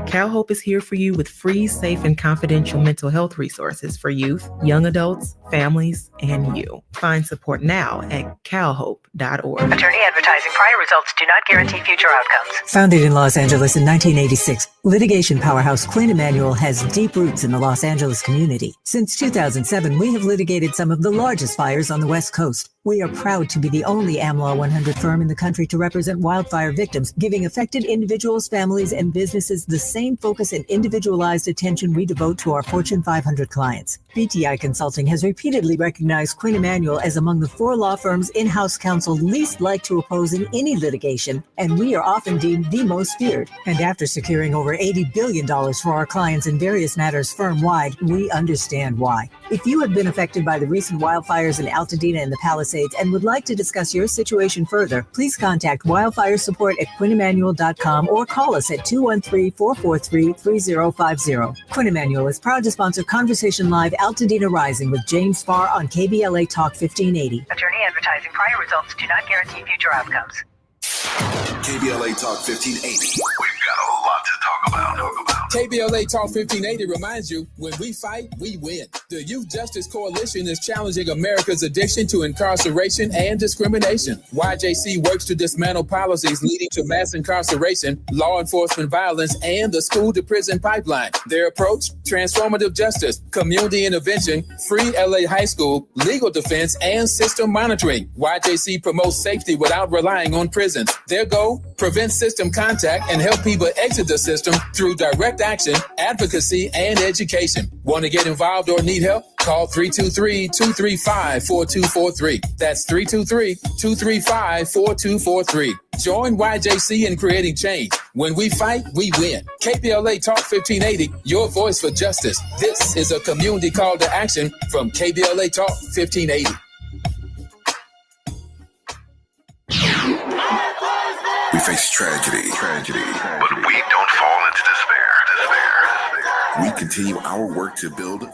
CalHope is here for you with free, safe, and confidential mental health resources for youth, young adults, families, and you. Find support now at calhope.org.
Attorney advertising. Prior results do not guarantee future outcomes.
Founded in Los Angeles in 1986, litigation powerhouse Quinn Emanuel has deep roots in the Los Angeles community. Since 2007, we have litigated some of the largest fires on the West Coast. We are proud to be the only AmLaw 100 firm in the country to represent wildfire victims, giving affected individuals, families, and businesses the same focus and individualized attention we devote to our Fortune 500 clients. BTI Consulting has repeatedly recognized Quinn Emanuel as among the 4 law firms in-house counsel least liked to oppose in any litigation, and we are often deemed the most feared. And after securing over $80 billion for our clients in various matters firm-wide, we understand why. If you have been affected by the recent wildfires in Altadena and the Palisades and would like to discuss your situation further, please contact wildfire support at QuinnEmanuel.com or call us at 213-443-3050. Quinn Emanuel is proud to sponsor Conversation Live Altadena Rising with James Farr on KBLA Talk 1580.
Attorney advertising. Prior results do not guarantee future outcomes.
KBLA Talk 1580. We've got a lot to talk about.
KBLA Talk 1580 reminds you, when we fight, we win. The Youth Justice Coalition is challenging America's addiction to incarceration and discrimination. YJC works to dismantle policies leading to mass incarceration, law enforcement violence, and the school-to-prison pipeline. Their approach? Transformative justice, community intervention, free LA high school, legal defense, and system monitoring. YJC promotes safety without relying on prisons. Their goal? Prevent system contact and help people exit the system through direct action, advocacy, and education. Want to get involved or need help? Call 323-235-4243. That's 323-235-4243. Join YJC in creating change. When we fight, we win. KBLA Talk 1580, your voice for justice. This is a community call to action from KBLA Talk 1580.
We face tragedy, but we don't fall into despair. We continue our work to build a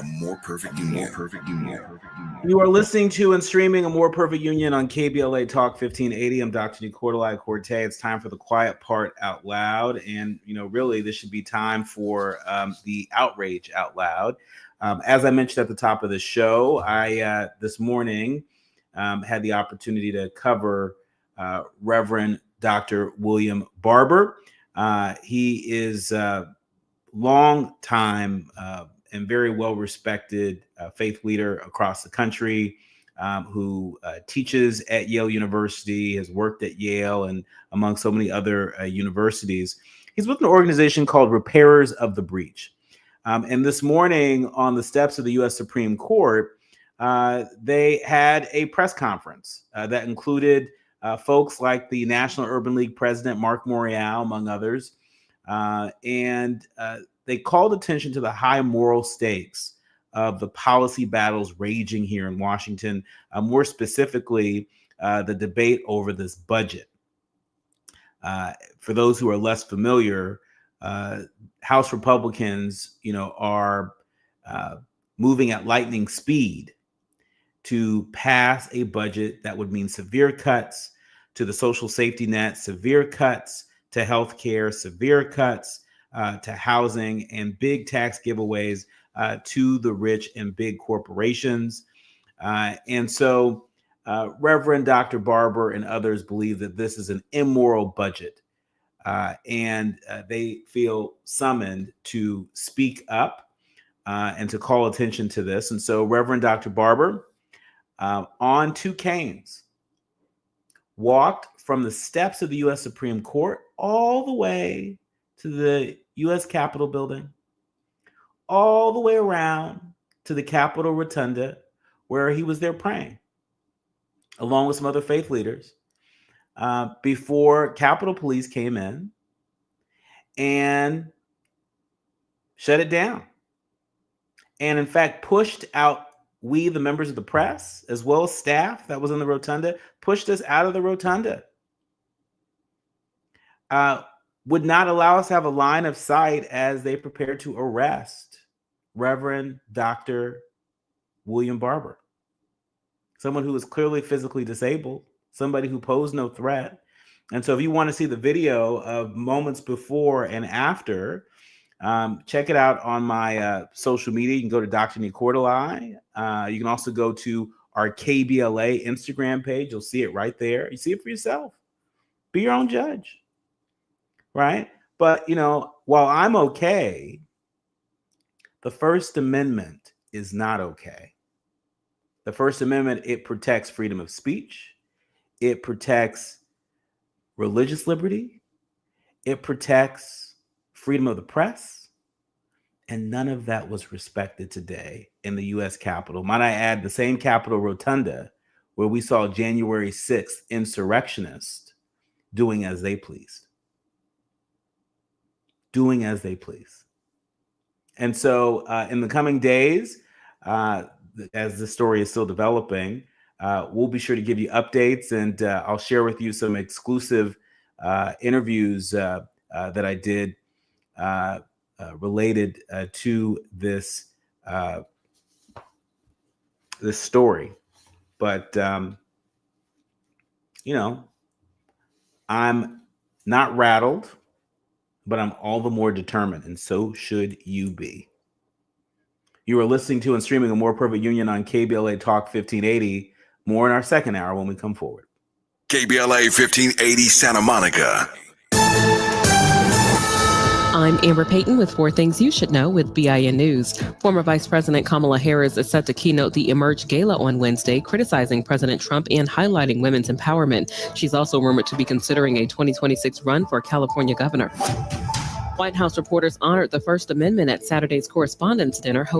more perfect union.
You are listening to and streaming A More Perfect Union on KBLA Talk 1580. I'm Dr. Nii-Quartelai Quartey. It's time for the quiet part out loud. And, really, this should be time for the outrage out loud. As I mentioned at the top of the show, I this morning had the opportunity to cover Reverend Dr. William Barber. He is a long time and very well-respected faith leader across the country who teaches at Yale University, has worked at Yale and among so many other universities. He's with an organization called Repairers of the Breach. And this morning on the steps of the U.S. Supreme Court, they had a press conference that included folks like the National Urban League president, Mark Morial, among others. And they called attention to the high moral stakes of the policy battles raging here in Washington, more specifically the debate over this budget. For those who are less familiar, House Republicans, are moving at lightning speed to pass a budget that would mean severe cuts to the social safety net, severe cuts to healthcare, severe cuts to housing, and big tax giveaways to the rich and big corporations. And so Reverend Dr. Barber and others believe that this is an immoral budget, and they feel summoned to speak up and to call attention to this. And so Reverend Dr. Barber, on two canes, walked from the steps of the U.S. Supreme Court all the way to the U.S. Capitol building, all the way around to the Capitol Rotunda, where he was there praying, along with some other faith leaders, before Capitol Police came in and shut it down. And in fact, pushed out we, the members of the press, as well as staff that was in the rotunda, pushed us out of the rotunda. Would not allow us to have a line of sight as they prepared to arrest Reverend Dr. William Barber, someone who was clearly physically disabled, somebody who posed no threat. And so if you want to see the video of moments before and after, check it out on my social media. You can go to Dr. Nii-Quartelai. You can also go to our KBLA Instagram page. You'll see it right there. You see it for yourself. Be your own judge, right? But, while I'm okay, the First Amendment is not okay. The First Amendment, it protects freedom of speech. It protects religious liberty. It protects freedom of the press. And none of that was respected today in the U.S. Capitol. Might I add, the same Capitol Rotunda where we saw January 6th insurrectionists doing as they pleased. Doing as they please. And so in the coming days, as the story is still developing, we'll be sure to give you updates, and I'll share with you some exclusive interviews that I did related to this this story. But I'm not rattled, but I'm all the more determined, and so should you be. You are listening to and streaming A More Perfect Union on KBLA Talk 1580. More in our second hour when we come forward.
KBLA 1580 Santa Monica.
I'm Amber Payton with 4 Things You Should Know with BIN News. Former Vice President Kamala Harris is set to keynote the Emerge Gala on Wednesday, criticizing President Trump and highlighting women's empowerment. She's also rumored to be considering a 2026 run for California governor. White House reporters honored the First Amendment at Saturday's Correspondents' Dinner hosted